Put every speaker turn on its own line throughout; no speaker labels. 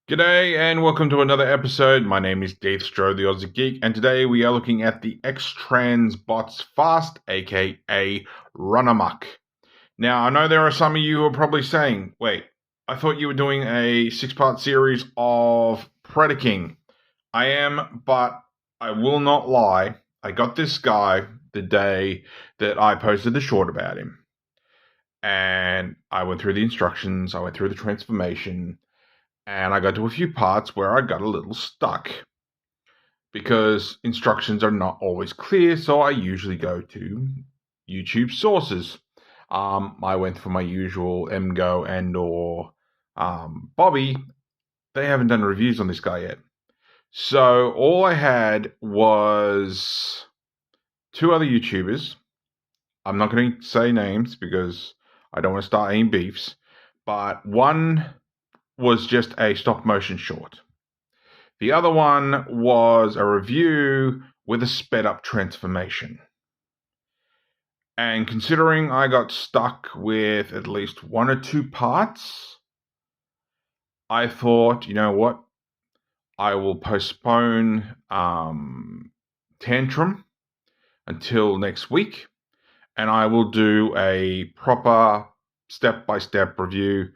G'day and welcome to another episode. My name is Daethstro, the Aussie Geek, and today we are looking at the X-Transbots Fast, aka Runamuck. Now, I know there are some of you who are probably saying, wait, I thought you were doing a 6-part series of Predacons. I am, but I will not lie. I got this guy the day that I posted the short about him. And I went through the instructions, I went through the transformation, and I got to a few parts where I got a little stuck because instructions are not always clear, so I usually go to YouTube sources. I went for my usual MGO and or Bobby. They haven't done reviews on this guy yet. So all I had was two other YouTubers. I'm not going to say names because I don't want to start any beefs, but one was just a stop motion short. The other one was a review with a sped up transformation. And considering I got stuck with at least one or two parts, I thought, you know what? I will postpone Tantrum until next week, and I will do a proper step-by-step review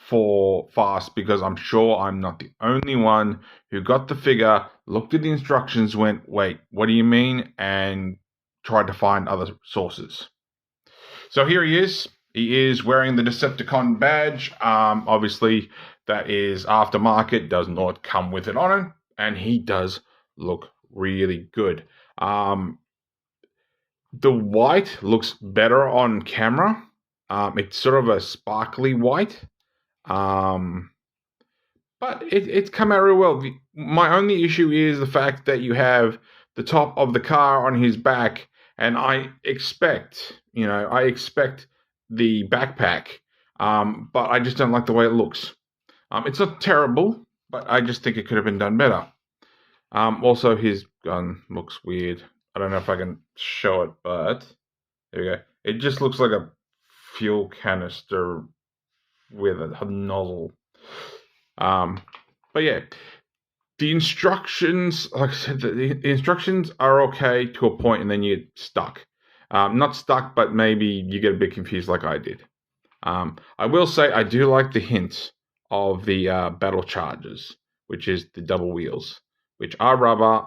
for Fast, because I'm sure I'm not the only one who got the figure, looked at the instructions, went, wait, what do you mean? And tried to find other sources. So here he is. He is wearing the Decepticon badge. Obviously, that is aftermarket, does not come with it on it, and he does look really good. The white looks better on camera. It's sort of a sparkly white. But it's come out real well. My only issue is the fact that you have the top of the car on his back, and I expect the backpack, but I just don't like the way it looks. It's not terrible, but I just think it could have been done better. Also, his gun looks weird. I don't know if I can show it, but there we go. It just looks like a fuel canister with a nozzle. But yeah, the instructions, like I said, the instructions are okay to a point, and then you get stuck. Not stuck, but maybe you get a bit confused like I did. I will say I do like the hint of the battle charges, which is the double wheels, which are rubber,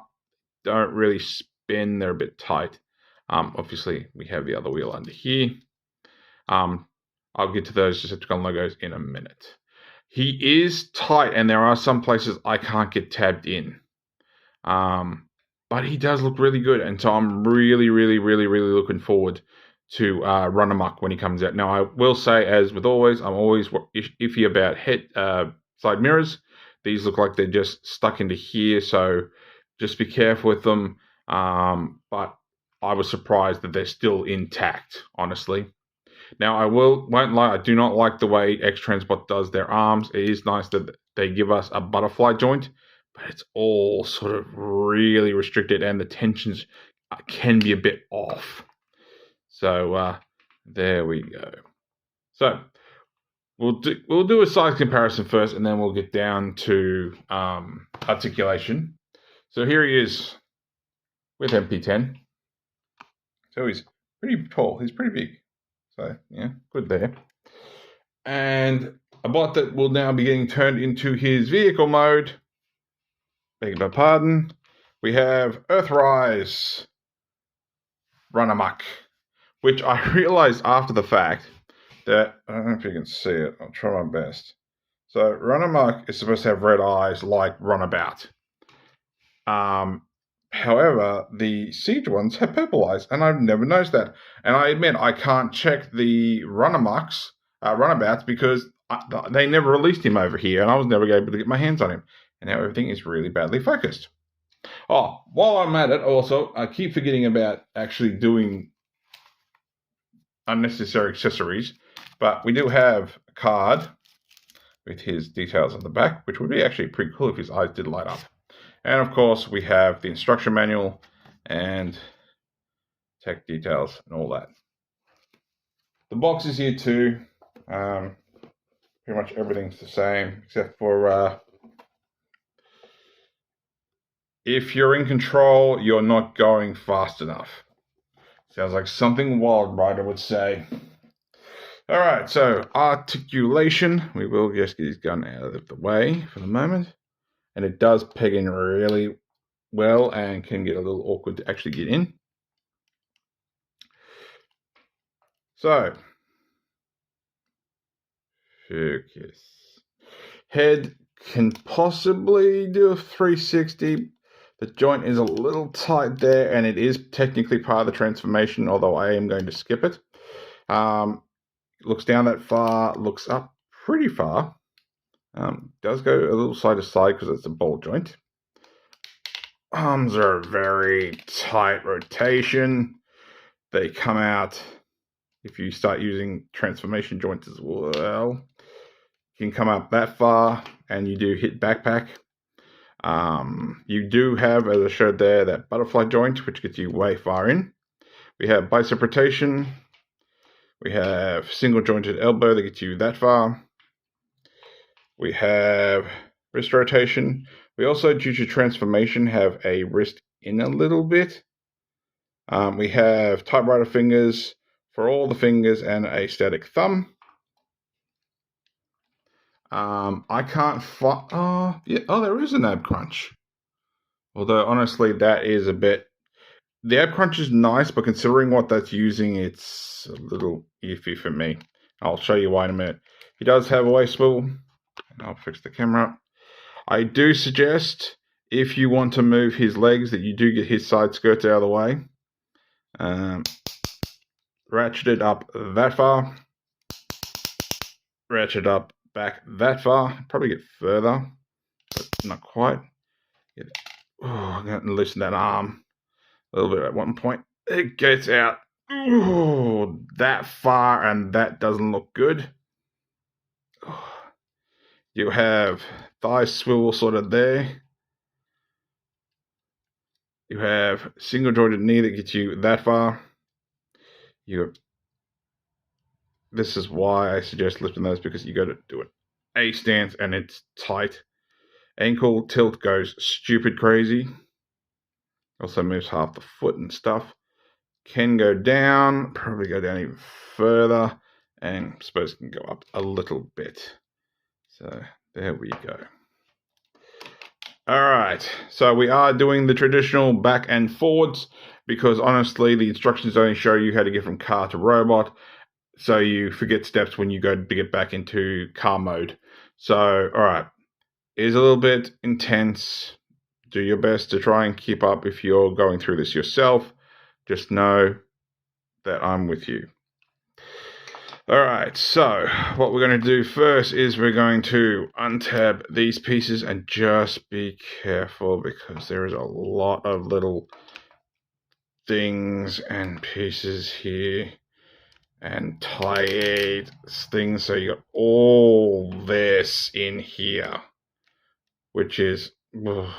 don't really spin, they're a bit tight. Obviously, we have the other wheel under here. I'll get to those Decepticon logos in a minute. He is tight, and there are some places I can't get tabbed in. But he does look really good, and so I'm really, really, really, really looking forward to Runamuck when he comes out. Now, I will say, as with always, I'm always iffy about side mirrors. These look like they're just stuck into here, so just be careful with them. But I was surprised that they're still intact, honestly. Now, I won't lie, I do not like the way X-Transbot does their arms. It is nice that they give us a butterfly joint, but it's all sort of really restricted, and the tensions can be a bit off. So there we go. So we'll do a size comparison first, and then we'll get down to articulation. So here he is with MP10. So he's pretty tall. He's pretty big. So, yeah, good there. And a bot that will now be getting turned into his vehicle mode. Beg your pardon. We have Earthrise Runamuck, which I realized after the fact that, I don't know if you can see it, I'll try my best. So, Runamuck is supposed to have red eyes like Runabout. However, the Siege ones have purple eyes, and I've never noticed that. And I admit I can't check the Runabouts because they never released him over here, and I was never able to get my hands on him. And now everything is really badly focused. Oh, while I'm at it, also, I keep forgetting about actually doing unnecessary accessories, but we do have a card with his details on the back, which would be actually pretty cool if his eyes did light up. And of course, we have the instruction manual and tech details and all that. The box is here too. Pretty much everything's the same except for If you're in control, you're not going fast enough. Sounds like something Wild Rider would say. All right, so articulation. We will just get his gun out of the way for the moment. And it does peg in really well and can get a little awkward to actually get in. So, focus. Head can possibly do a 360. The joint is a little tight there, and it is technically part of the transformation, although I am going to skip it. Looks down that far, looks up pretty far. Does go a little side to side because it's a ball joint. Arms are a very tight rotation. They come out if you start using transformation joints as well. You can come up that far, and you do hit backpack. You do have, as I showed there, that butterfly joint, which gets you way far in. We have bicep rotation. We have single jointed elbow that gets you that far. We have wrist rotation. We also, due to transformation, have a wrist in a little bit. We have typewriter fingers for all the fingers and a static thumb. I can't find. There is an ab crunch. Although honestly, that is a bit. The ab crunch is nice, but considering what that's using, it's a little iffy for me. I'll show you why in a minute. He does have a waist swivel, and I'll fix the camera. I do suggest if you want to move his legs that you do get his side skirts out of the way. Ratchet it up that far. Ratchet up back that far. Probably get further, but not quite. I'm going to loosen that arm a little bit at one point. It gets out that far, and that doesn't look good. You have thigh swivel sort of there. You have single jointed knee that gets you that far. This is why I suggest lifting those, because you got to do it A stance and it's tight. Ankle tilt goes stupid crazy. Also moves half the foot and stuff. Can go down, probably go down even further, and I suppose it can go up a little bit. So there we go. All right, so we are doing the traditional back and forwards, because honestly the instructions only show you how to get from car to robot, so you forget steps when you go to get back into car mode. So all right, it is a little bit intense. Do your best to try and keep up if you're going through this yourself. Just know that I'm with you. All right, so what we're going to do first is we're going to untab these pieces, and just be careful because there is a lot of little things and pieces here and tied things. So you got all this in here, which is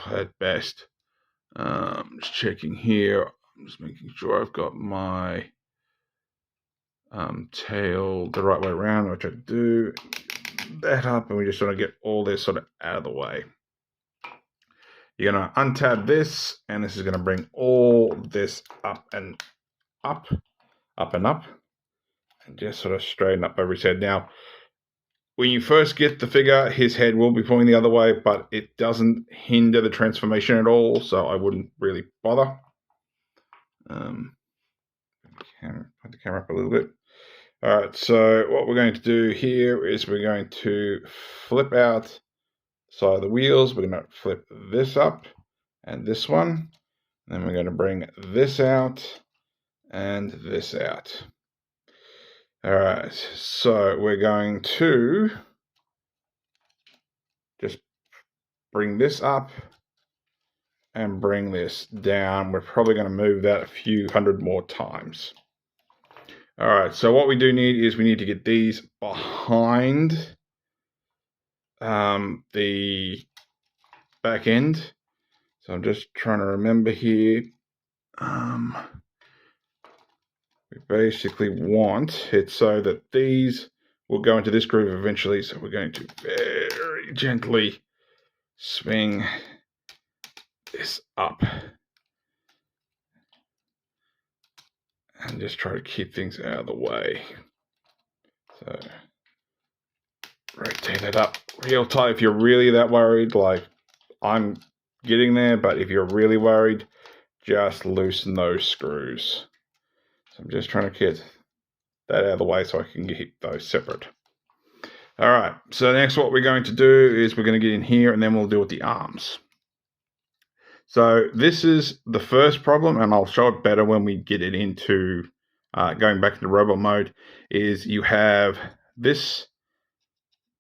at best. Just checking here. I'm just making sure I've got my tail the right way around, which I do. That up, and we just want to get all this sort of out of the way. You're going to untab this, and this is going to bring all this up and up, and just sort of straighten up over his head. Now, when you first get the figure, his head will be pointing the other way, but it doesn't hinder the transformation at all, so I wouldn't really bother. Put the camera up a little bit. All right, so what we're going to do here is we're going to flip out the side of the wheels. We're going to flip this up and this one. And then we're going to bring this out and this out. All right, so we're going to just bring this up and bring this down. We're probably going to move that a few hundred more times. All right, so what we do need is we need to get these behind the back end. So I'm just trying to remember here. We basically want it so that these will go into this groove eventually. So we're going to very gently swing this up and just try to keep things out of the way. So rotate it up real tight. If you're really that worried, like I'm getting there, but if you're really worried, just loosen those screws. So I'm just trying to get that out of the way so I can keep those separate. All right, so next what we're going to do is we're going to get in here and then we'll deal with the arms. So this is the first problem, and I'll show it better when we get it into going back into robot mode, is you have this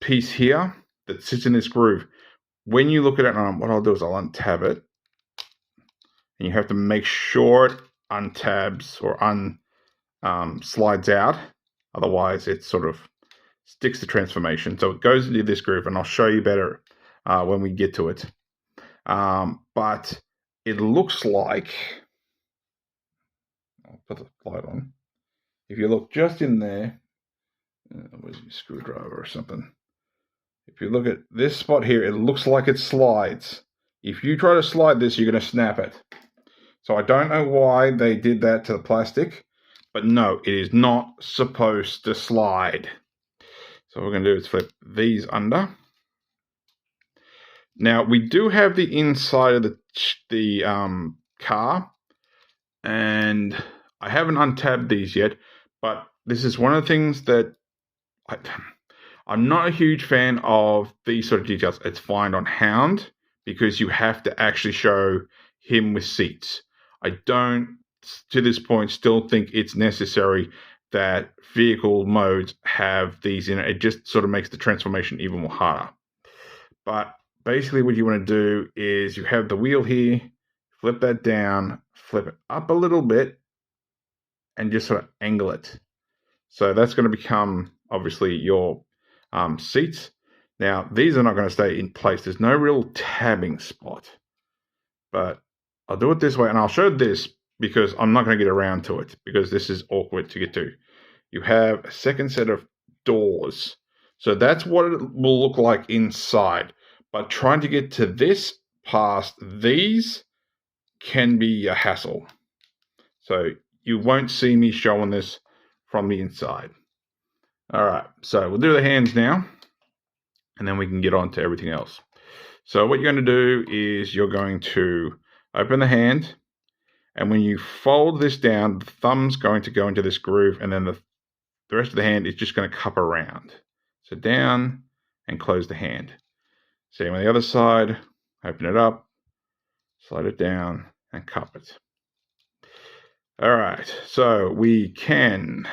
piece here that sits in this groove. When you look at it, what I'll do is I'll untab it, and you have to make sure it untabs or slides out. Otherwise, it sort of sticks the transformation. So it goes into this groove, and I'll show you better when we get to it. But it looks like, I'll put the light on. If you look just in there, where's your screwdriver or something? If you look at this spot here, it looks like it slides. If you try to slide this, you're going to snap it. So I don't know why they did that to the plastic, but no, it is not supposed to slide. So what we're going to do is flip these under. Now, we do have the inside of the car, and I haven't untabbed these yet, but this is one of the things that I'm not a huge fan of these sort of details. It's fine on Hound because you have to actually show him with seats. I don't, to this point, still think it's necessary that vehicle modes have these in it. It just sort of makes the transformation even more harder. But basically what you want to do is you have the wheel here, flip that down, flip it up a little bit, and just sort of angle it. So that's going to become, obviously, your seats. Now, these are not going to stay in place. There's no real tabbing spot. But I'll do it this way, and I'll show this because I'm not going to get around to it because this is awkward to get to. You have a second set of doors. So that's what it will look like inside. But trying to get to this past these can be a hassle. So you won't see me showing this from the inside. All right, so we'll do the hands now, and then we can get on to everything else. So what you're going to do is you're going to open the hand, and when you fold this down, the thumb's going to go into this groove, and then the rest of the hand is just going to cup around. So down and close the hand. Same on the other side, open it up, slide it down, and cup it. All right, so we can,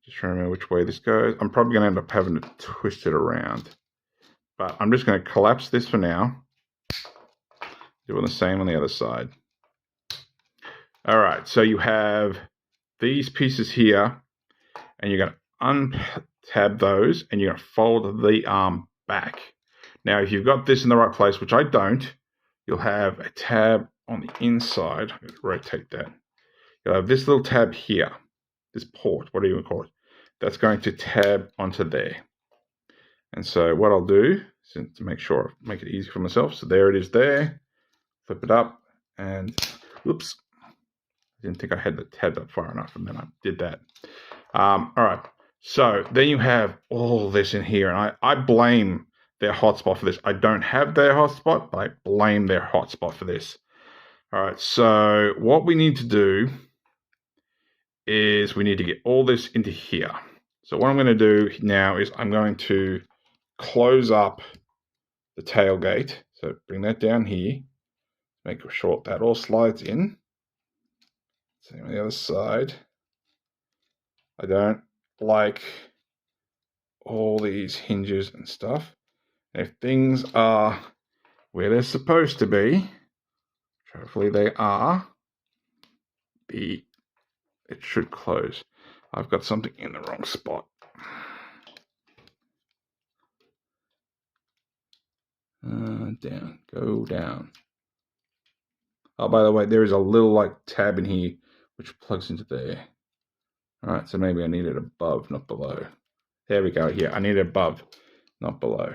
just trying to remember which way this goes. I'm probably going to end up having to twist it around, but I'm just going to collapse this for now. Doing the same on the other side. All right, so you have these pieces here, and you're going to untab those, and you're going to fold the arm back. Now, if you've got this in the right place, which I don't, you'll have a tab on the inside. I'm going to rotate that. You'll have this little tab here, this port, what do you call it? That's going to tab onto there. And so what I'll do, to make sure, make it easy for myself, so there it is there. Flip it up, and whoops, I didn't think I had the tab up far enough, and then I did that. All right, so then you have all this in here, and I blame their hotspot for this. I don't have their hotspot, but I blame their hotspot for this. All right, so what we need to do is we need to get all this into here. So what I'm going to do now is I'm going to close up the tailgate. So bring that down here. Make sure that all slides in. Same on the other side. I don't like all these hinges and stuff. And if things are where they're supposed to be, which hopefully they are, it should close. I've got something in the wrong spot. Down, go down. Oh, by the way, there is a little like tab in here which plugs into there. All right, so maybe I need it above, not below. There we go. Yeah, I need it above, not below.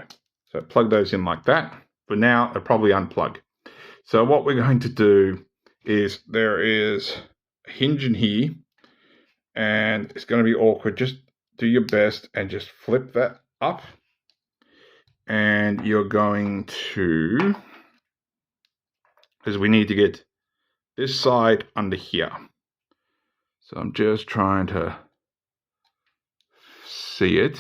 So plug those in like that. For now, I'll probably unplug. So what we're going to do is there is a hinge in here, and it's going to be awkward. Just do your best and just flip that up, and you're going to, because we need to get this side under here. So I'm just trying to see it.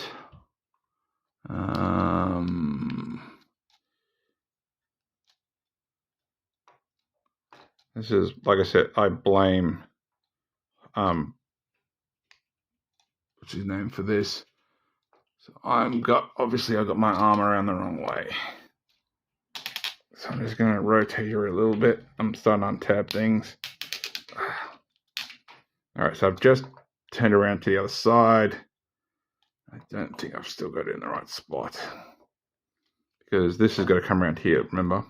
This is, like I said, I blame, what's his name for this? So obviously I've got my arm around the wrong way. So I'm just going to rotate here a little bit. I'm starting to untab things. All right, so I've just turned around to the other side. I don't think I've still got it in the right spot, because this is going to come around here, remember?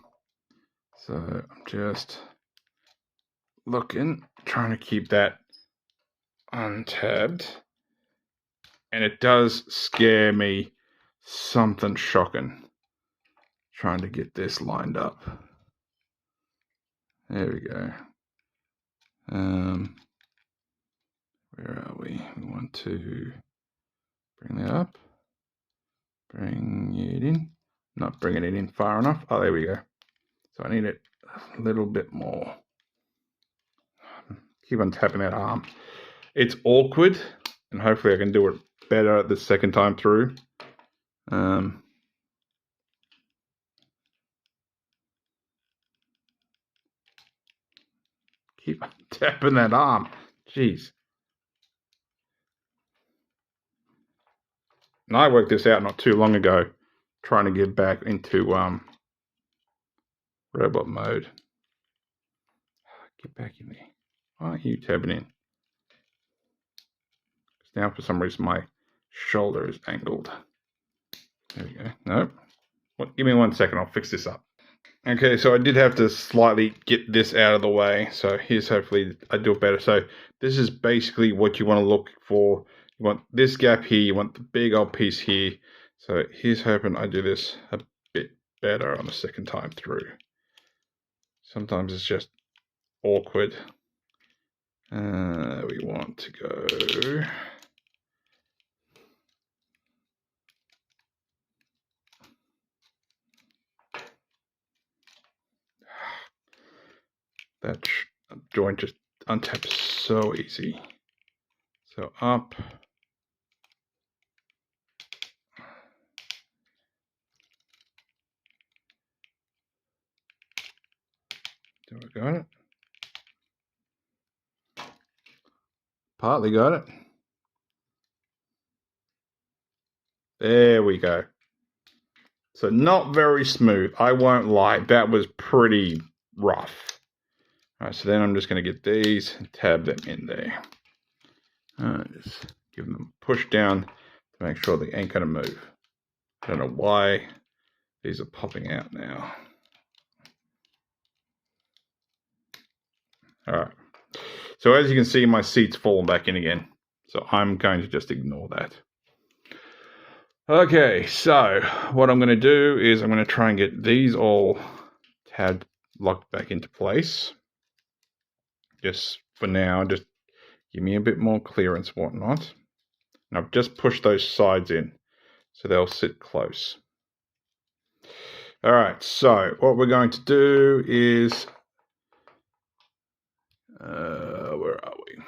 So I'm just looking, trying to keep that untabbed. And it does scare me something shocking, trying to get this lined up. There we go. Where are we? We want to bring that up. Bring it in. Not bringing it in far enough. Oh, there we go. So I need it a little bit more. Keep on tapping that arm. It's awkward, and hopefully I can do it better the second time through. Keep tapping that arm. Jeez. And I worked this out not too long ago, trying to get back into robot mode. Get back in there. Why aren't you tabbing in? Now for some reason my shoulder is angled. There we go. Nope. Well, give me 1 second, I'll fix this up. Okay, so I did have to slightly get this out of the way. So here's hopefully I do it better. So this is basically what you want to look for. You want this gap here, you want the big old piece here. So here's hoping I do this a bit better on the second time through. Sometimes it's just awkward. We want to go... That joint just untaps so easy. So up. Do I got it? Partly got it. There we go. So not very smooth. I won't lie. That was pretty rough. All right, so then I'm just going to get these and tab them in there. Just give them a push down to make sure they ain't going to move. I don't know why these are popping out now. All right. So as you can see, my seat's fallen back in again. So I'm going to just ignore that. Okay, so what I'm going to do is I'm going to try and get these all tabbed, locked back into place. Just for now, just give me a bit more clearance, whatnot. And I've just pushed those sides in, so they'll sit close. All right, so what we're going to do is, where are we?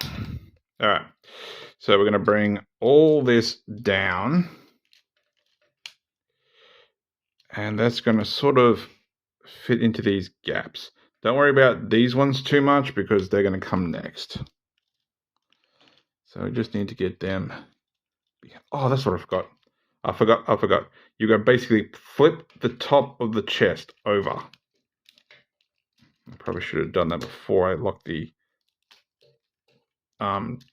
All right, so we're going to bring all this down, and that's going to sort of fit into these gaps. Don't worry about these ones too much because they're going to come next. So we just need to get them. Oh, that's what I forgot. I forgot. You're going to basically flip the top of the chest over. I probably should have done that before I locked the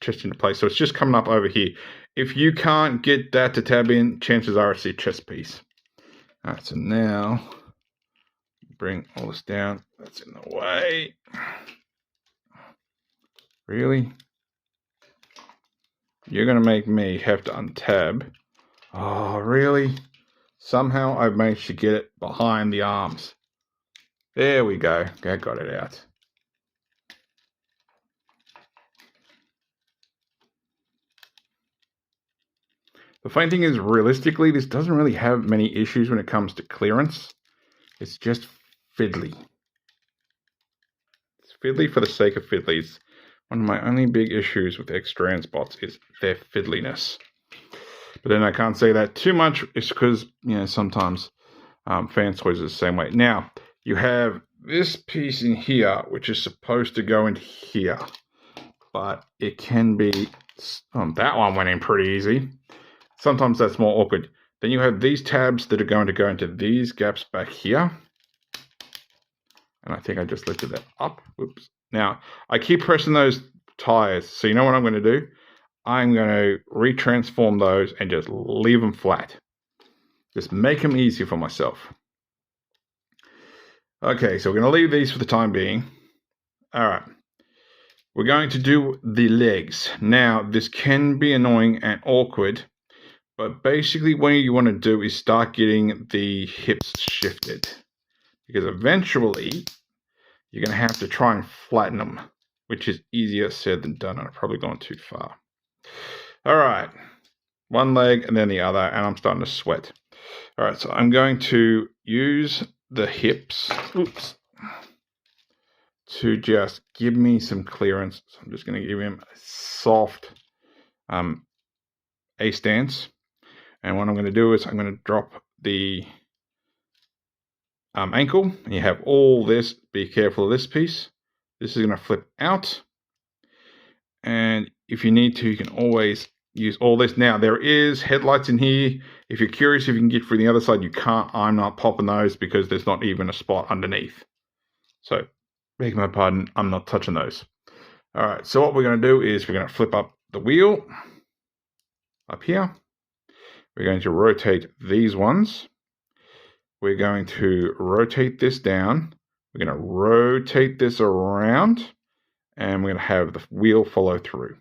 chest into place. So it's just coming up over here. If you can't get that to tab in, chances are it's your chest piece. All right, so now bring all this down. That's in the way. Really? You're going to make me have to untab. Oh, really? Somehow I've managed to get it behind the arms. There we go. I got it out. The funny thing is, realistically, this doesn't really have many issues when it comes to clearance. It's just fiddly. It's fiddly for the sake of fiddly. It's one of my only big issues with X-Transbots is their fiddliness. But then I can't say that too much. It's because, you know, sometimes fan toys are the same way. Now, you have this piece in here, which is supposed to go in here. But it can be... that one went in pretty easy. Sometimes that's more awkward. Then you have these tabs that are going to go into these gaps back here. And I think I just lifted that up. Whoops. Now, I keep pressing those tires. So you know what I'm going to do? I'm going to retransform those and just leave them flat. Just make them easy for myself. Okay, so we're going to leave these for the time being. All right. We're going to do the legs. Now, this can be annoying and awkward. But basically what you want to do is start getting the hips shifted. Because eventually, you're going to have to try and flatten them. Which is easier said than done. And I've probably gone too far. Alright. One leg and then the other. And I'm starting to sweat. Alright, so I'm going to use the hips. Oops. To just give me some clearance. So I'm just going to give him a soft A stance. And what I'm going to do is I'm going to drop the ankle. And you have all this. Be careful of this piece. This is going to flip out. And if you need to, you can always use all this. Now, there is headlights in here. If you're curious if you can get through the other side, you can't. I'm not popping those because there's not even a spot underneath. So, beg my pardon, I'm not touching those. All right, so what we're going to do is we're going to flip up the wheel up here. We're going to rotate these ones. We're going to rotate this down. We're going to rotate this around. And we're going to have the wheel follow through.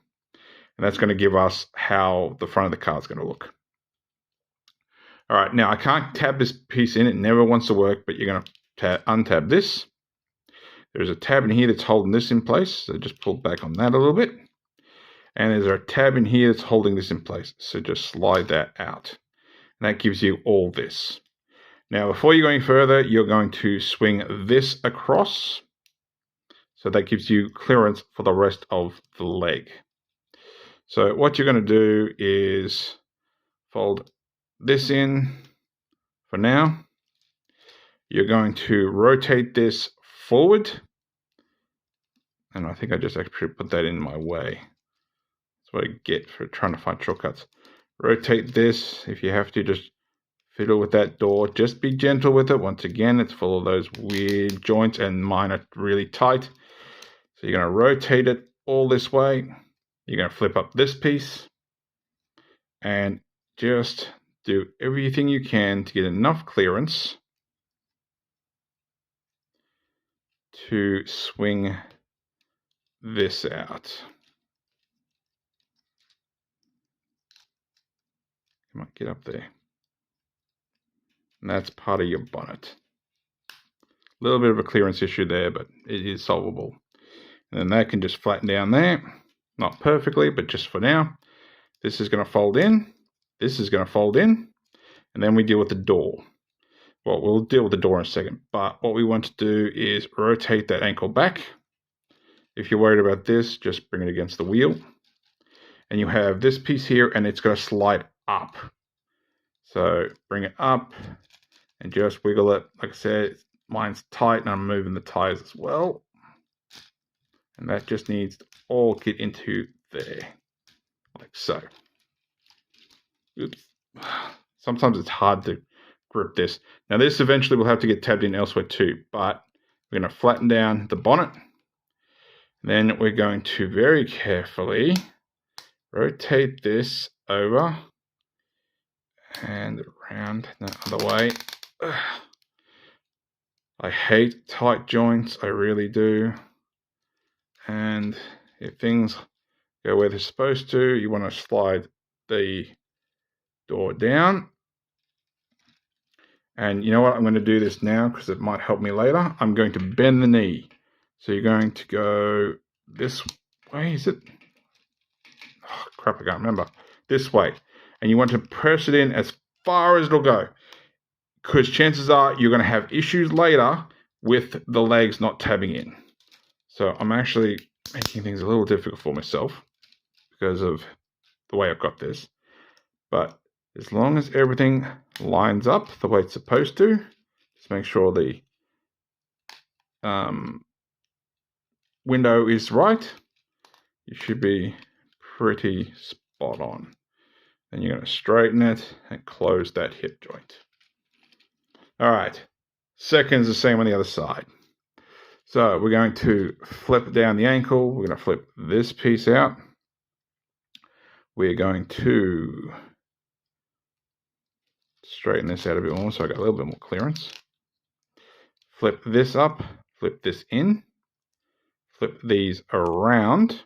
And that's going to give us how the front of the car is going to look. All right, now I can't tab this piece in. It never wants to work, but you're going to untab this. There's a tab in here that's holding this in place. So just pull back on that a little bit. And there's a tab in here that's holding this in place. So just slide that out. And that gives you all this. Now, before you go any further, you're going to swing this across. So that gives you clearance for the rest of the leg. So what you're going to do is fold this in for now. You're going to rotate this forward. And I think I just actually put that in my way. That's what I get for trying to find shortcuts. Rotate this. If you have to, just fiddle with that door. Just be gentle with it. Once again, it's full of those weird joints and mine are really tight. So you're going to rotate it all this way. You're going to flip up this piece. And just do everything you can to get enough clearance to swing this out. Come on, get up there. And that's part of your bonnet. A little bit of a clearance issue there, but it is solvable. And then that can just flatten down there. Not perfectly, but just for now. This is going to fold in. This is going to fold in. And then we deal with the door. Well, we'll deal with the door in a second. But what we want to do is rotate that ankle back. If you're worried about this, just bring it against the wheel. And you have this piece here, and it's going to slide up. So bring it up and just wiggle it. Like I said, mine's tight, and I'm moving the tires as well. And that just needs to all get into there, like so. Oops. Sometimes it's hard to grip this. Now this eventually will have to get tabbed in elsewhere too, but we're going to flatten down the bonnet. Then we're going to very carefully rotate this over and around the other way. I hate tight joints, I really do. And if things go where they're supposed to, you want to slide the door down. And you know what? I'm going to do this now because it might help me later. I'm going to bend the knee. So you're going to go this way, is it? Oh, crap, I can't remember. This way. And you want to press it in as far as it'll go. Because chances are you're going to have issues later with the legs not tabbing in. So I'm actually making things a little difficult for myself because of the way I've got this. But as long as everything lines up the way it's supposed to, just make sure the window is right, you should be pretty spot on. Then you're going to straighten it and close that hip joint. All right, second's the same on the other side. So we're going to flip down the ankle. We're going to flip this piece out. We're going to straighten this out a bit more so I got a little bit more clearance. Flip this up, flip this in, flip these around.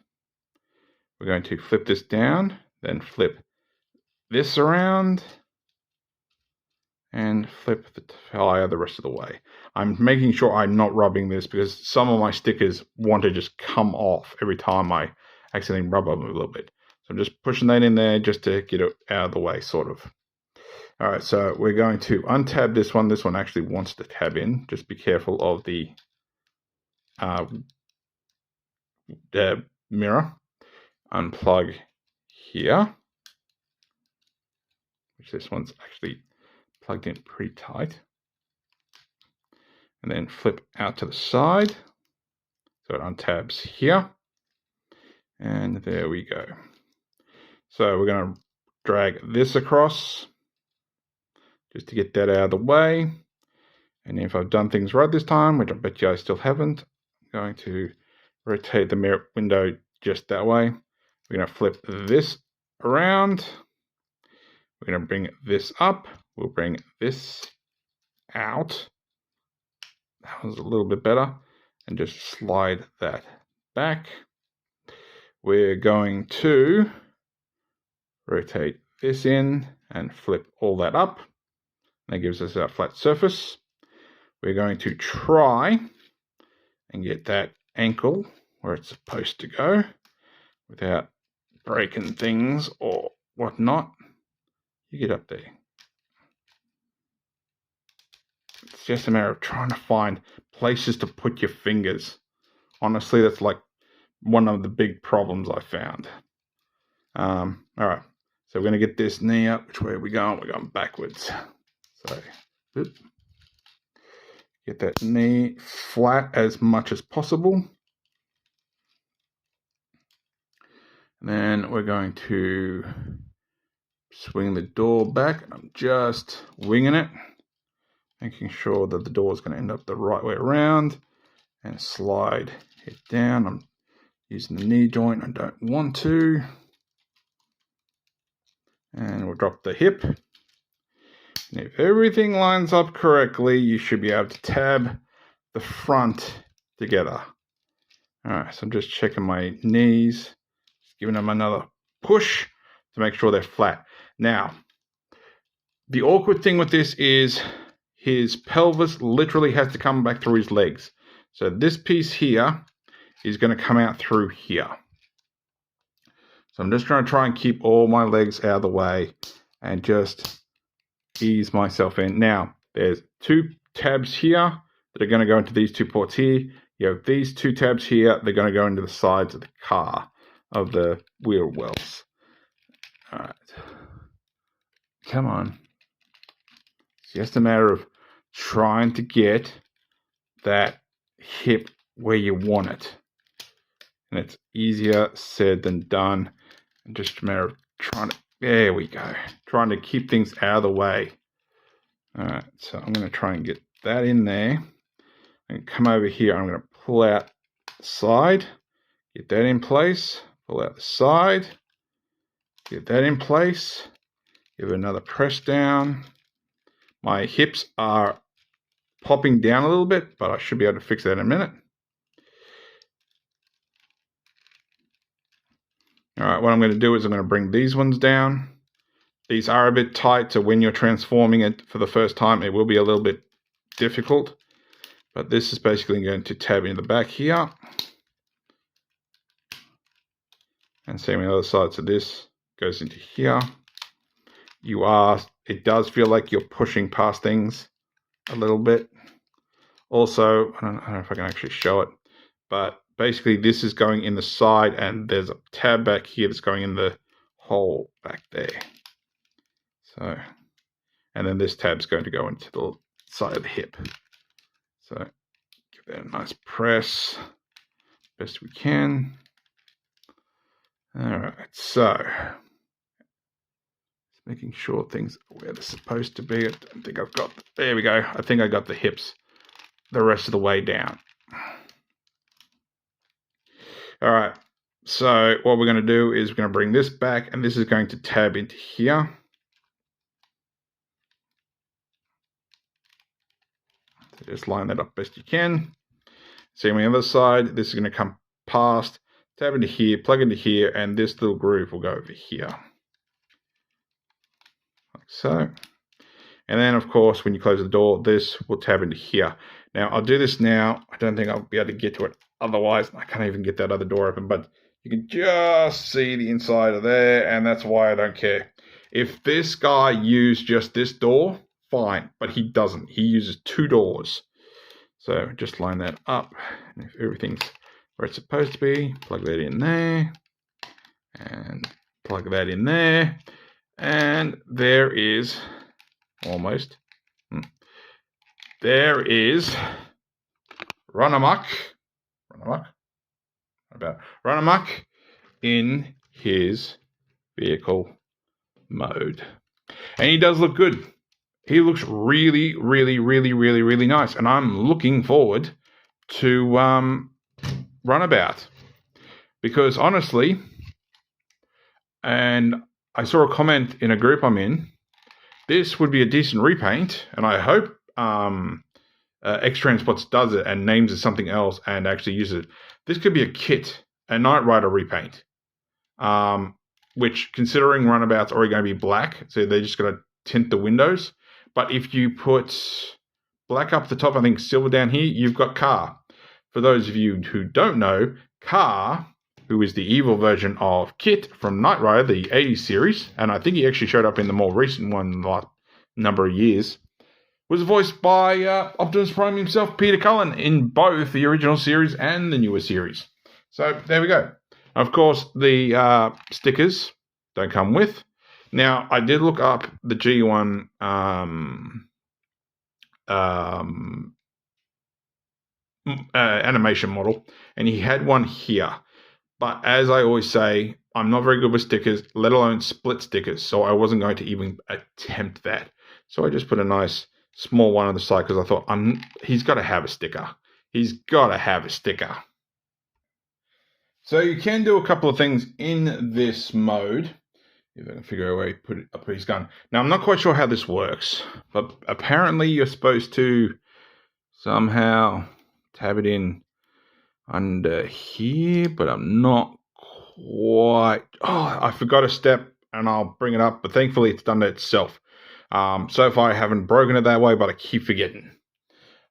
We're going to flip this down, then flip this around, and flip the tire the rest of the way. I'm making sure I'm not rubbing this because some of my stickers want to just come off every time I accidentally rub them a little bit. So I'm just pushing that in there just to get it out of the way, sort of. All right, so we're going to untab this one. This one actually wants to tab in. Just be careful of the mirror. Unplug here, which this one's actually plugged in pretty tight. And then flip out to the side. So it untabs here. And there we go. So we're going to drag this across just to get that out of the way. And if I've done things right this time, which I bet you I still haven't, I'm going to rotate the mirror window just that way. We're going to flip this around. We're going to bring this up. We'll bring this out. That was a little bit better. And just slide that back. We're going to rotate this in and flip all that up. That gives us our flat surface. We're going to try and get that ankle where it's supposed to go without breaking things or whatnot. You get up there. It's just a matter of trying to find places to put your fingers. Honestly, that's like one of the big problems I found. All right, so we're going to get this knee up. Which way are we going? We're going backwards. So, get that knee flat as much as possible. And then we're going to swing the door back. I'm just winging it, making sure that the door is going to end up the right way around, and slide it down. I'm using the knee joint. I don't want to. And we'll drop the hip. And if everything lines up correctly, you should be able to tab the front together. All right, so I'm just checking my knees, just giving them another push to make sure they're flat. Now, the awkward thing with this is his pelvis literally has to come back through his legs. So this piece here is going to come out through here. So I'm just going to try and keep all my legs out of the way and just ease myself in. Now, there's two tabs here that are going to go into these two ports here. You have these two tabs here. They're going to go into the sides of the car, of the wheel wells. All right. Come on. It's just a matter of trying to get that hip where you want it. And it's easier said than done. And just a matter of trying to, there we go. Trying to keep things out of the way. All right, so I'm going to try and get that in there. And come over here. I'm going to pull out the side. Get that in place. Pull out the side. Get that in place. Give it another press down. My hips are popping down a little bit, but I should be able to fix that in a minute. All right, what I'm going to do is I'm going to bring these ones down These are a bit tight, so when you're transforming it for the first time, it will be a little bit difficult. But this is basically going to tab in the back here. And same on the other side, so this goes into here. It does feel like you're pushing past things a little bit. Also, I don't know if I can actually show it, but basically this is going in the side, and there's a tab back here that's going in the hole back there. So, and then this tab's going to go into the side of the hip. So, give that a nice press, best we can. All right, so making sure things are where they're supposed to be. I don't think I've got, there we go. I think I got the hips the rest of the way down. All right, so what we're going to do is we're going to bring this back, and this is going to tab into here. So just line that up best you can. Same on the other side, this is going to come past, tab into here, plug into here, and this little groove will go over here. Like so. And then, of course, when you close the door, this will tab into here. Now, I'll do this now. I don't think I'll be able to get to it. Otherwise, I can't even get that other door open. But you can just see the inside of there, and that's why I don't care. If this guy used just this door, fine. But he doesn't. He uses 2 doors. So just line that up. And if everything's where it's supposed to be, plug that in there. And plug that in there. And there is... almost. There is Runamuck in his vehicle mode. And he does look good. He looks really, really, really, really, really nice. And I'm looking forward to Runabout. Because honestly, and I saw a comment in a group I'm in, this would be a decent repaint, and I hope X-Transbots does it and names it something else and actually uses it. This could be a kit, a Knight Rider repaint, which, considering Runabout's already going to be black, so they're just going to tint the windows. But if you put black up the top, I think silver down here, you've got Car. For those of you who don't know, Car, who is the evil version of Kit from Knight Rider, the 80s series, and I think he actually showed up in the more recent one in the last number of years, was voiced by Optimus Prime himself, Peter Cullen, in both the original series and the newer series. So there we go. Of course, the stickers don't come with. Now, I did look up the G1 animation model, and he had one here. But as I always say, I'm not very good with stickers, let alone split stickers. So I wasn't going to even attempt that. So I just put a nice small one on the side because I thought he's got to have a sticker. He's got to have a sticker. So you can do a couple of things in this mode. If I can figure out where he put his gun. Now, I'm not quite sure how this works, but apparently you're supposed to somehow tab it in under here, but I'm not quite... Oh, I forgot a step, and I'll bring it up, but thankfully it's done it itself. So far I haven't broken it that way, but I keep forgetting.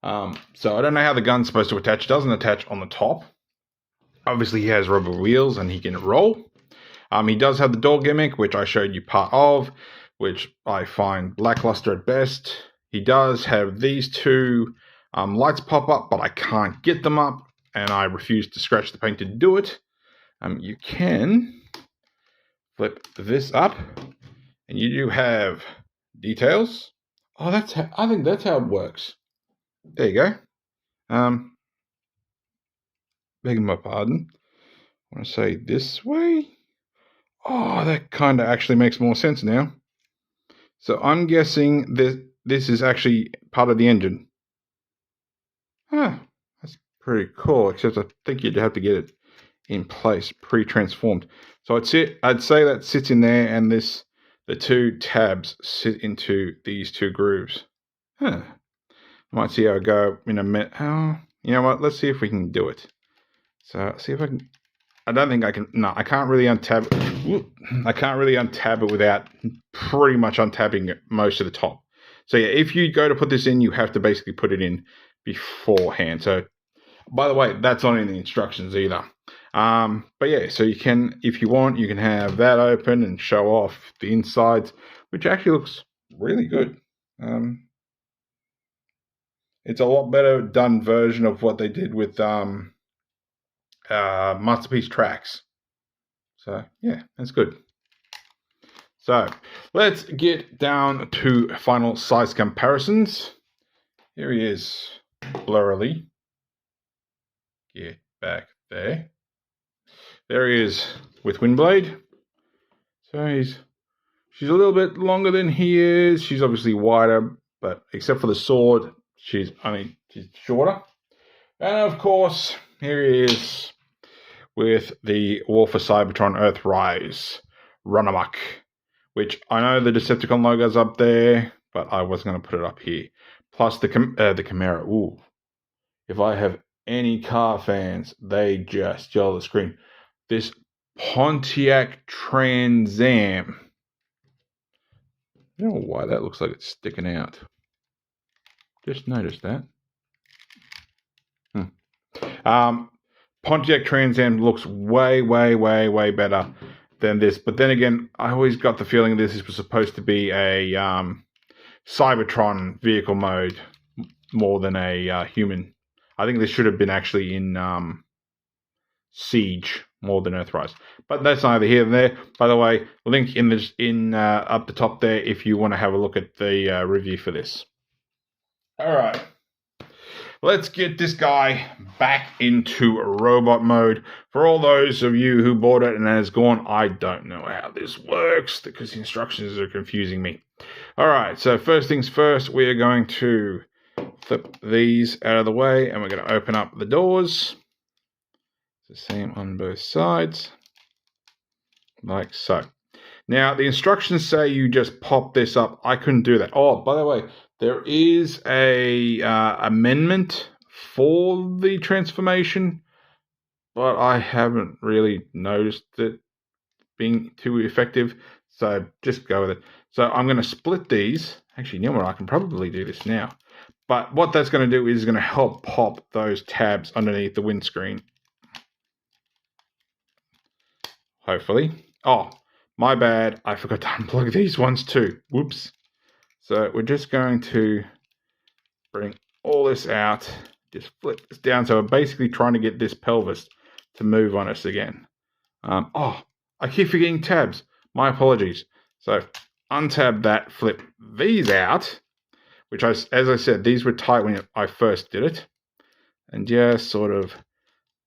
So I don't know how the gun's supposed to attach. It doesn't attach on the top. Obviously he has rubber wheels and he can roll. He does have the door gimmick, which I showed you part of, which I find lackluster at best. He does have these 2 lights pop up, but I can't get them up, and I refuse to scratch the paint to do it. You can flip this up, and you do have details. Oh, I think that's how it works. There you go. Begging my pardon. I want to say this way. Oh, that kind of actually makes more sense now. So I'm guessing this is actually part of the engine. Huh, that's pretty cool, except I think you'd have to get it in place, pre-transformed. So I'd say that sits in there, and the 2 tabs sit into these 2 grooves. Huh. I might see how it go in a minute. Oh, you know what? Let's see if we can do it. So see if I can I don't think I can. No, I can't really untab. I can't really untab it without pretty much untabbing most of the top. So yeah, if you go to put this in, you have to basically put it in beforehand. So, by the way, that's not in the instructions either. But yeah, so you can, if you want, you can have that open and show off the insides, which actually looks really good. It's a lot better done version of what they did with Masterpiece Tracks. So yeah, that's good. So let's get down to final size comparisons. Here he is, blurrily. Get back there. There he is with Windblade. So she's a little bit longer than he is. She's obviously wider, but except for the sword, she's shorter. And of course, here he is with the War for Cybertron Earthrise Runamuck, which I know the Decepticon logo's up there, but I was going to put it up here. Plus the Chimera. Ooh, if I have any car fans, they just yell at the screen. This Pontiac Trans Am. I don't know why that looks like it's sticking out. Just noticed that. Pontiac Trans Am looks way, way, way, way better than this. But then again, I always got the feeling this was supposed to be a Cybertron vehicle mode more than a human. I think this should have been actually in Siege more than Earthrise. But that's neither here nor there. By the way, link in up the top there if you want to have a look at the review for this. All right. Let's get this guy back into robot mode. For all those of you who bought it and has gone, I don't know how this works because the instructions are confusing me. All right, so first things first, we are going to flip these out of the way and we're going to open up the doors. It's the same on both sides, like so. Now, the instructions say you just pop this up. I couldn't do that. Oh, by the way, there is a amendment for the transformation, but I haven't really noticed it being too effective, so just go with it. So I'm going to split these. Actually, you know what? I can probably do this now. But what that's going to do is going to help pop those tabs underneath the windscreen. Hopefully. Oh, my bad. I forgot to unplug these ones too. Whoops. So we're just going to bring all this out, just flip this down. So we're basically trying to get this pelvis to move on us again. Oh, I keep forgetting tabs. My apologies. So untab that, flip these out, which as I said, these were tight when I first did it. And just sort of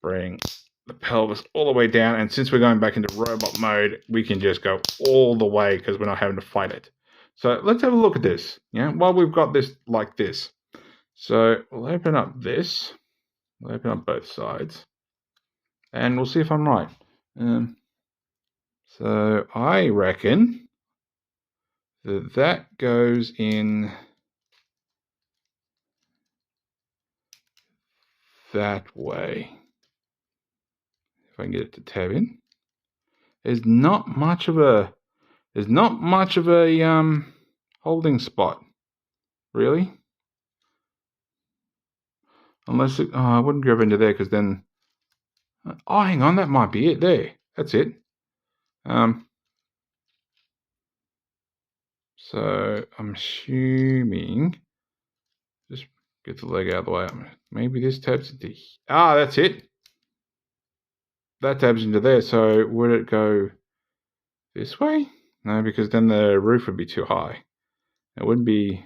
bring the pelvis all the way down. And since we're going back into robot mode, we can just go all the way because we're not having to fight it. So let's have a look at this. Yeah, while we've got this like this. So we'll open up this. We'll open up both sides. And we'll see if I'm right. So I reckon that goes in that way. If I can get it to tab in. There's not much of a holding spot, really. Unless it, I wouldn't grab into there because then. Oh, hang on, that might be it. There, that's it. So I'm assuming. Just get the leg out of the way. Maybe this tabs into. Ah, that's it. That tabs into there. So would it go this way? No, because then the roof would be too high. It wouldn't be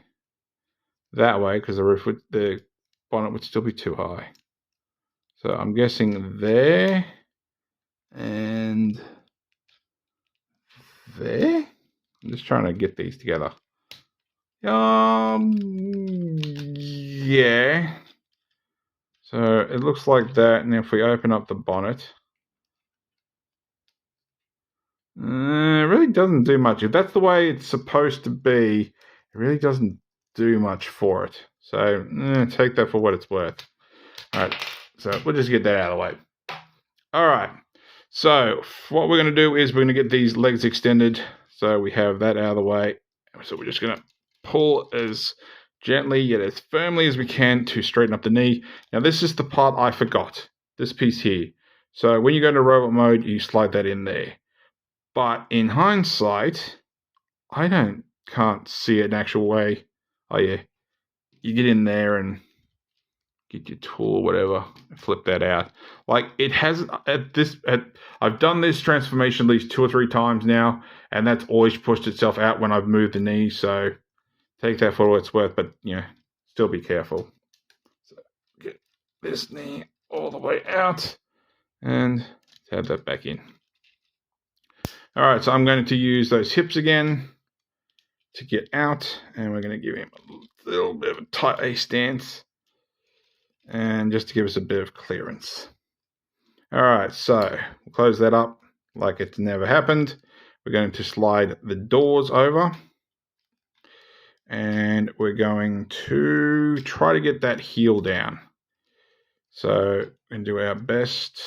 that way because the bonnet would still be too high. So I'm guessing there and there. I'm just trying to get these together. Yeah. So it looks like that, and if we open up the bonnet, it really doesn't do much. If that's the way it's supposed to be, it really doesn't do much for it. So take that for what it's worth. All right, so we'll just get that out of the way. All right, So what we're going to do is we're going to get these legs extended. So we have that out of the way. So we're just going to pull as gently yet as firmly as we can to straighten up the knee. Now this is the part I forgot, this piece here. So when you go into robot mode, you slide that in there. But in hindsight, I can't see an actual way. Oh yeah, you get in there and get your tool or whatever, flip that out. Like it hasn't I've done this transformation at least 2 or 3 times now, and that's always pushed itself out when I've moved the knee. So take that for what it's worth, but still be careful. So get this knee all the way out and add that back in. All right, so I'm going to use those hips again to get out, and we're going to give him a little bit of a tight A stance, and just to give us a bit of clearance. All right, so we'll close that up like it's never happened. We're going to slide the doors over, and we're going to try to get that heel down. So we're going to do our best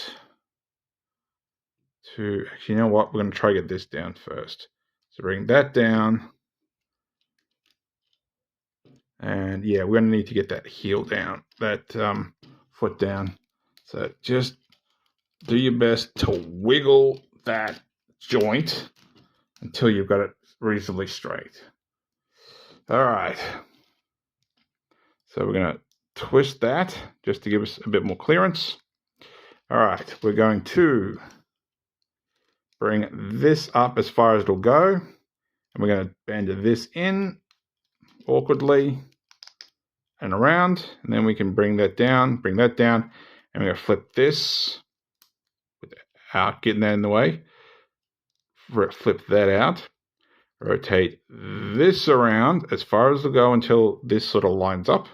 to, actually, you know what? We're going to try to get this down first. So bring that down. And yeah, we're going to need to get that heel down, that foot down. So just do your best to wiggle that joint until you've got it reasonably straight. All right. So we're going to twist that just to give us a bit more clearance. All right, we're going to bring this up as far as it'll go. And we're going to bend this in awkwardly and around. And then we can bring that down, and we're going to flip this without getting that in the way. Flip that out. Rotate this around as far as it'll go until this sort of lines up.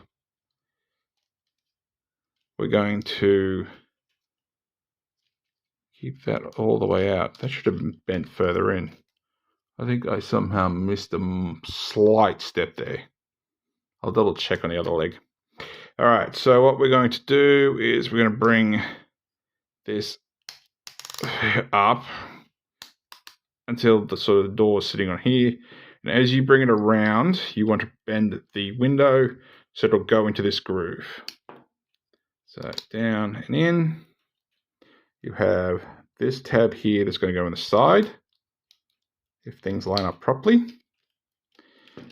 We're going to keep that all the way out. That should have been bent further in. I think I somehow missed a slight step there. I'll double check on the other leg. All right, so what we're going to do is we're going to bring this up until the sort of door is sitting on here. And as you bring it around, you want to bend the window so it'll go into this groove. So down and in. You have this tab here that's going to go on the side if things line up properly.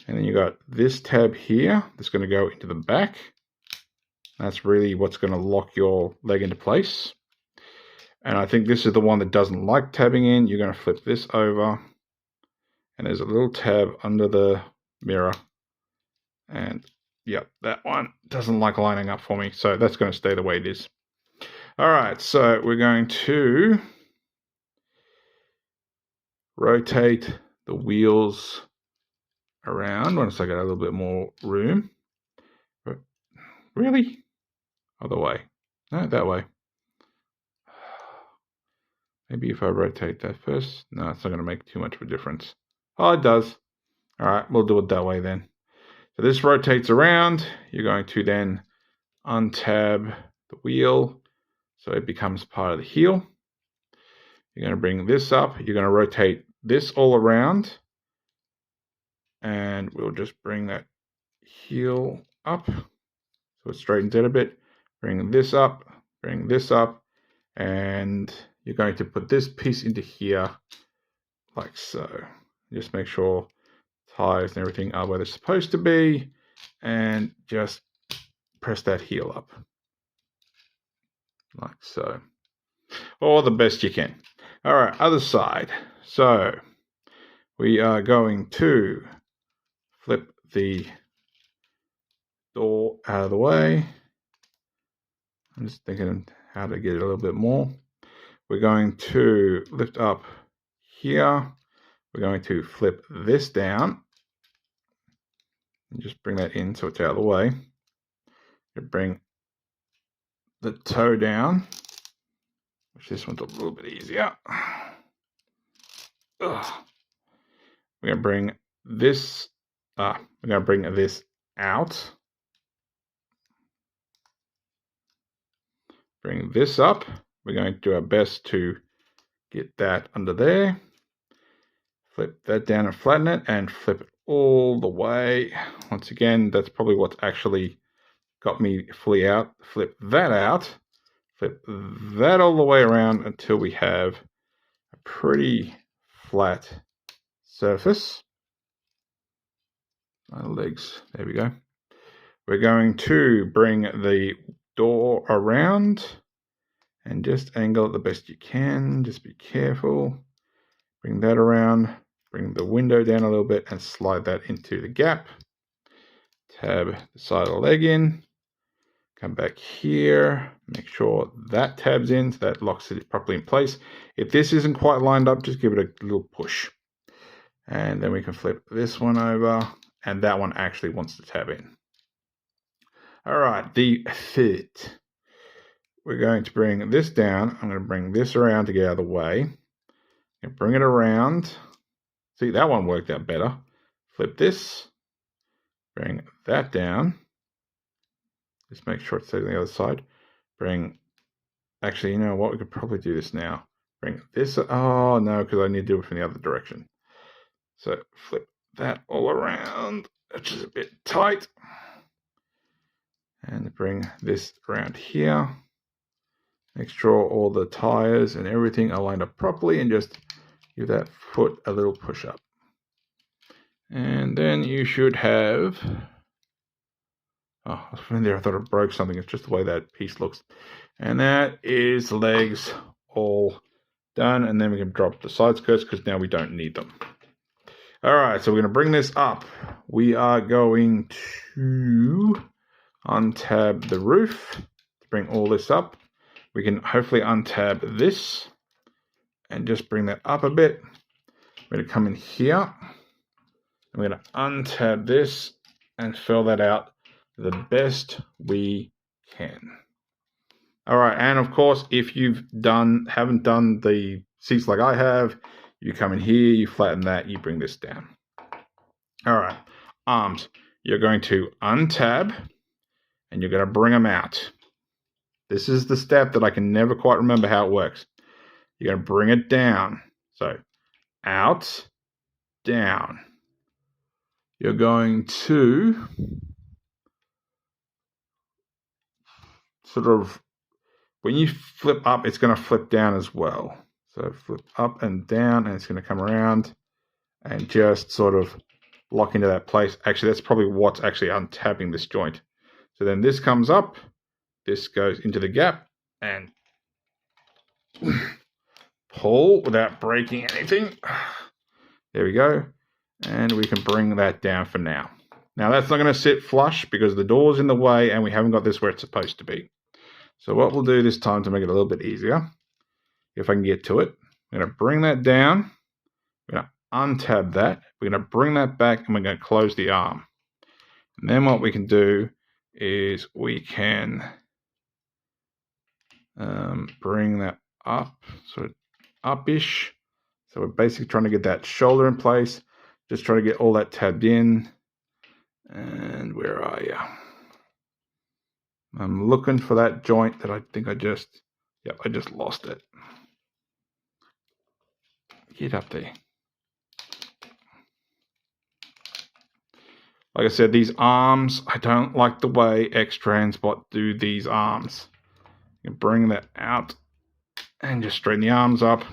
And then you got this tab here that's going to go into the back. That's really what's going to lock your leg into place. And I think this is the one that doesn't like tabbing in. You're going to flip this over. And there's a little tab under the mirror. And yep, that one doesn't like lining up for me. So that's going to stay the way it is. All right, so we're going to rotate the wheels around once I get a little bit more room. Really? Other way. No, that way. Maybe if I rotate that first. No, it's not going to make too much of a difference. Oh, it does. All right, we'll do it that way then. So this rotates around. You're going to then untab the wheel so it becomes part of the heel. You're going to bring this up. You're going to rotate this all around. And we'll just bring that heel up so it straightens out a bit. Bring this up, and you're going to put this piece into here like so. Just make sure tires and everything are where they're supposed to be, and just press that heel up like so, or the best you can. All right, other side. So we are going to flip the door out of the way. I'm just thinking how to get it a little bit more. We're going to lift up here. We're going to flip this down and just bring that in so it's out of the way. You bring the toe down, which this one's a little bit easier. Ugh. We're going to bring this out. Bring this up. We're going to do our best to Get that under there. Flip that down and flatten it, and flip it all the way. Once again, that's probably what's actually got me fully out. Flip that out. Flip that all the way around until we have a pretty flat surface. My legs, there we go. We're going to bring the door around and just angle it the best you can. Just be careful. Bring that around. Bring the window down a little bit and slide that into the gap. Tab the side of the leg in. Come back here. Make sure that tabs in so that locks it properly in place. If this isn't quite lined up, just give it a little push. And then we can flip this one over. And that one actually wants to tab in. All right, the fit. We're going to bring this down. I'm going to bring this around to get out of the way. And bring it around. See, that one worked out better. Flip this. Bring that down. Just make sure it stays on the other side. Actually, you know what? We could probably do this now. Bring this. Oh, no, because I need to do it from the other direction. So flip that all around, which is a bit tight. And bring this around here. Make sure all the tires and everything are lined up properly and just give that foot a little push up. And then you should have... Oh, I was in there, I thought it broke something. It's just the way that piece looks. And that is the legs all done. And then we can drop the side skirts because now we don't need them. All right, so we're going to bring this up. We are going to untab the roof to bring all this up. We can hopefully untab this and just bring that up a bit. We're going to come in here. And we're going to untab this and fill that out the best we can. All right, and of course, if you've haven't done the seats like I have, you come in here, you flatten that, you bring this down. All right, arms. You're going to untab, and you're going to bring them out. This is the step that I can never quite remember how it works. You're going to bring it down. So, out, down. You're going to sort of, when you flip up, it's going to flip down as well. So flip up and down, and it's going to come around and just sort of lock into that place. Actually, that's probably what's actually untabbing this joint. So then this comes up, this goes into the gap, and pull without breaking anything. There we go. And we can bring that down for now. Now that's not going to sit flush because the door's in the way and we haven't got this where it's supposed to be. So what we'll do this time to make it a little bit easier, if I can get to it, I'm going to bring that down. We're going to untab that. We're going to bring that back and we're going to close the arm. And then what we can do is we can bring that up, sort of up-ish. So we're basically trying to get that shoulder in place. Just trying to get all that tabbed in. And where are you? I'm looking for that joint that I think I just lost it. Get up there. Like I said, these arms, I don't like the way X-Transbot do these arms. You can bring that out and just straighten the arms up.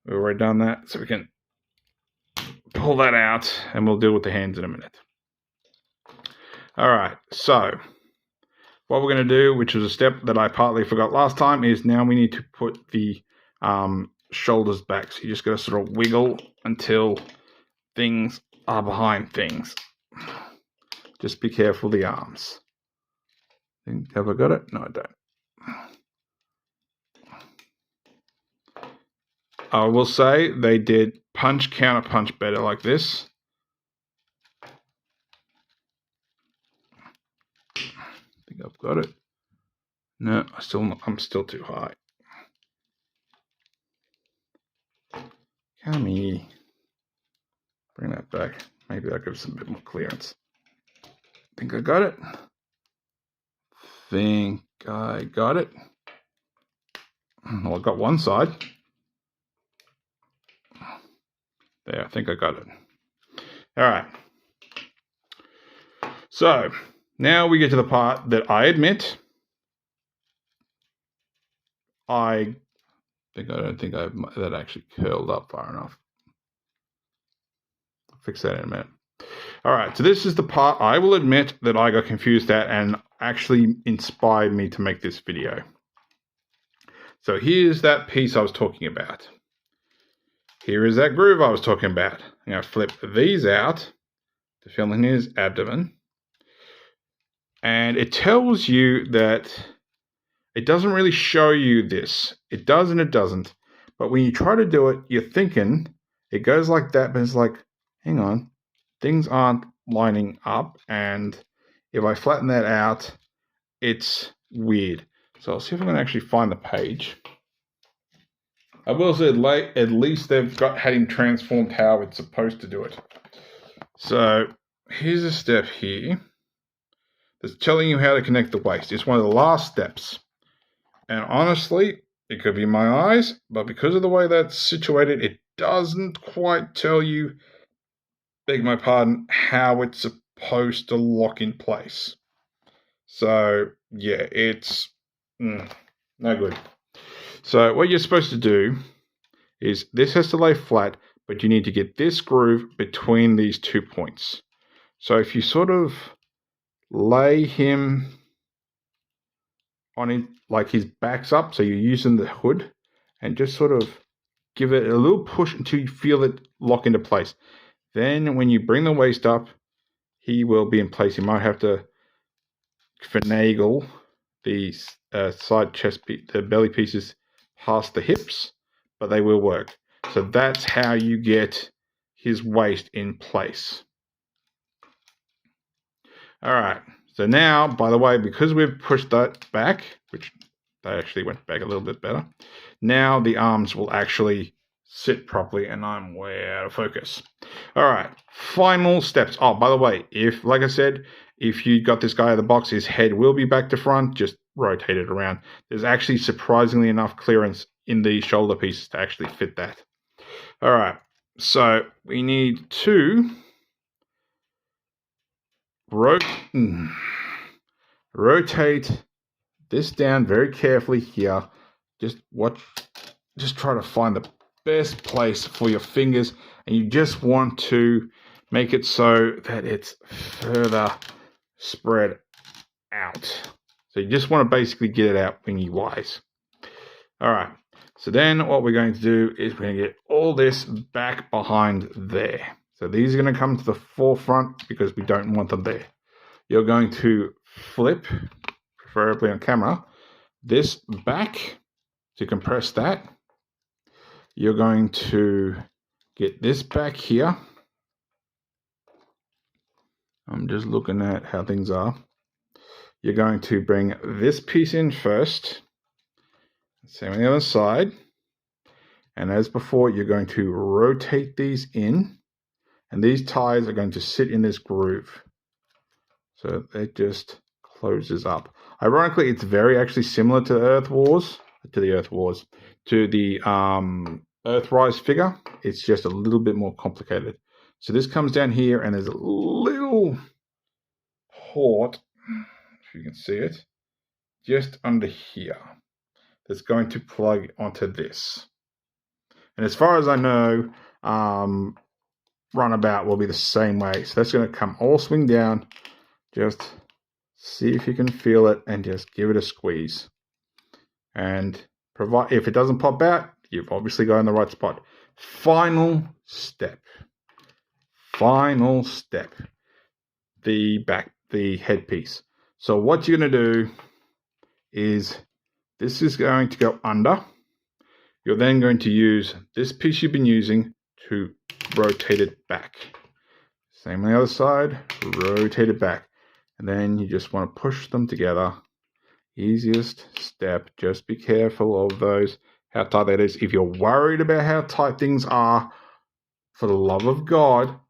We've already done that, so we can pull that out and we'll deal with the hands in a minute. All right, so what we're going to do, which was a step that I partly forgot last time, is now we need to put the shoulders back. So you just got to sort of wiggle until things are behind things. Just be careful of the arms. Have I got it? No, I don't. I will say they did punch, counter punch better like this. I think I've got it. No, I'm still too high. Come here. Bring that back. Maybe that gives some bit more clearance. Think I got it. Think I got it. Well, I got one side. There, I think I got it. All right. So now we get to the part that I admit I don't think that actually curled up far enough. I'll fix that in a minute. All right, so this is the part I will admit that I got confused at and actually inspired me to make this video. So here's that piece I was talking about. Here is that groove I was talking about. I'm going to flip these out to fill in his abdomen. And it tells you that it doesn't really show you this. It does and it doesn't. But when you try to do it, you're thinking it goes like that, but it's like, hang on, things aren't lining up. And if I flatten that out, it's weird. So I'll see if I can actually find the page. I will say at least they've had him transformed how it's supposed to do it. So here's a step here that's telling you how to connect the waist. It's one of the last steps. And honestly, it could be my eyes, but because of the way that's situated, it doesn't quite tell you, beg my pardon, how it's supposed to lock in place. So yeah, it's no good. So what you're supposed to do is this has to lay flat, but you need to get this groove between these 2 points. So if you sort of lay him on it like his back's up, so you're using the hood, and just sort of give it a little push until you feel it lock into place. Then when you bring the waist up, he will be in place. You might have to finagle these side chest, the belly pieces past the hips, but they will work. So that's how you get his waist in place. All right. So now, by the way, because we've pushed that back, which they actually went back a little bit better, now the arms will actually sit properly, and I'm way out of focus. All right, final steps. Oh, by the way, like I said, if you got this guy out of the box, his head will be back to front, just rotate it around. There's actually surprisingly enough clearance in the shoulder pieces to actually fit that. All right, so we need to rotate this down very carefully here. Just try to find the best place for your fingers, and you just want to make it so that it's further spread out. So you just want to basically get it out wingy wise. All right, so then what we're going to do is we're going to get all this back behind there. So these are going to come to the forefront because we don't want them there. You're going to flip, preferably on camera, this back to compress that. You're going to get this back here. I'm just looking at how things are. You're going to bring this piece in first. Same on the other side. And as before, you're going to rotate these in. And these ties are going to sit in this groove. So it just closes up. Ironically, it's very actually similar to the Earthrise figure. It's just a little bit more complicated. So this comes down here, and there's a little port, if you can see it, just under here, that's going to plug onto this. And as far as I know, Runabout will be the same way. So that's going to come all swing down. Just see if you can feel it and just give it a squeeze. And if it doesn't pop out, you've obviously got in the right spot. Final step. The headpiece. So what you're going to do is this is going to go under. You're then going to use this piece you've been using to rotate it back. Same on the other side, rotate it back. And then you just want to push them together. Easiest step. Just be careful of those, how tight that is. If you're worried about how tight things are, for the love of God,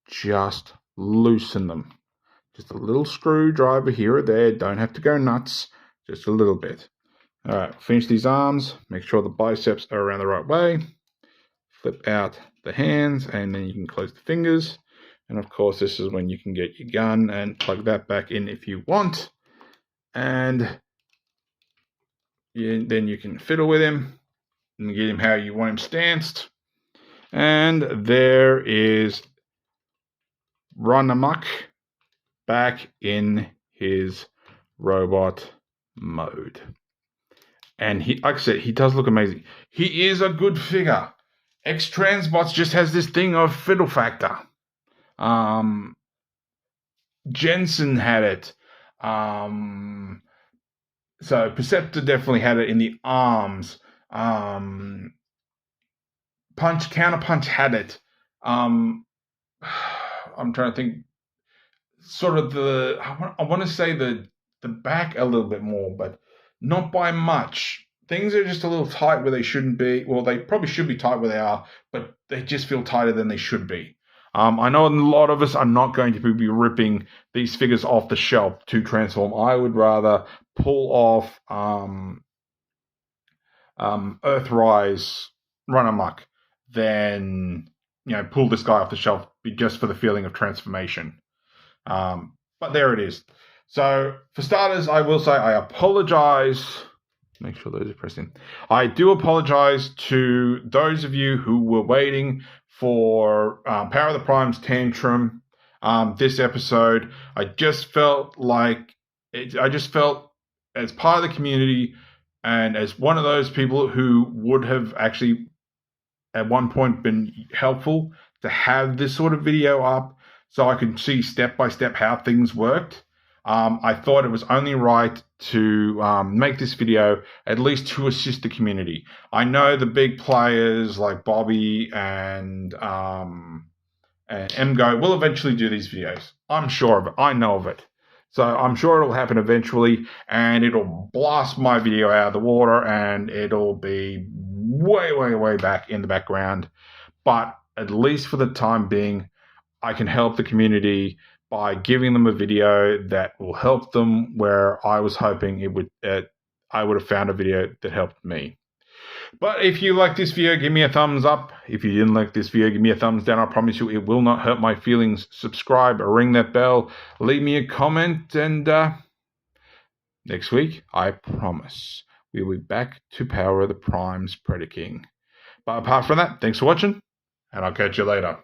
just loosen them. Just a little screwdriver here or there. Don't have to go nuts. Just a little bit. All right, finish these arms. Make sure the biceps are around the right way. flip out the hands, and then you can close the fingers. And of course, this is when you can get your gun and plug that back in if you want. And then you can fiddle with him and get him how you want him stanced. And there is Runamuck back in his robot mode. And he, like I said, he does look amazing. He is a good figure. X-Transbots just has this thing of fiddle factor. Jensen had it. So Perceptor definitely had it in the arms. Counterpunch had it. I'm trying to think. Sort of I want to say the back a little bit more, but not by much. Things are just a little tight where they shouldn't be. Well, they probably should be tight where they are, but they just feel tighter than they should be. I know a lot of us are not going to be ripping these figures off the shelf to transform. I would rather pull off Earthrise Runamuck than pull this guy off the shelf just for the feeling of transformation. But there it is. So for starters, I will say I apologize. Make sure those are pressed in. I do apologize to those of you who were waiting for Power of the Primes Tantrum this episode. I just felt as part of the community and as one of those people who would have actually at one point been helpful to have this sort of video up so I could see step by step how things worked. I thought it was only right to make this video at least to assist the community. I know the big players like Bobby and MGO will eventually do these videos. I'm sure of it. I know of it. So I'm sure it'll happen eventually, and it'll blast my video out of the water, and it'll be way, way, way back in the background. But at least for the time being, I can help the community by giving them a video that will help them where I was hoping I would have found a video that helped me. But if you like this video, give me a thumbs up. If you didn't like this video, give me a thumbs down. I promise you it will not hurt my feelings. Subscribe, ring that bell, leave me a comment, and next week, I promise, we'll be back to Power of the Primes Predacons. But apart from that, thanks for watching, and I'll catch you later.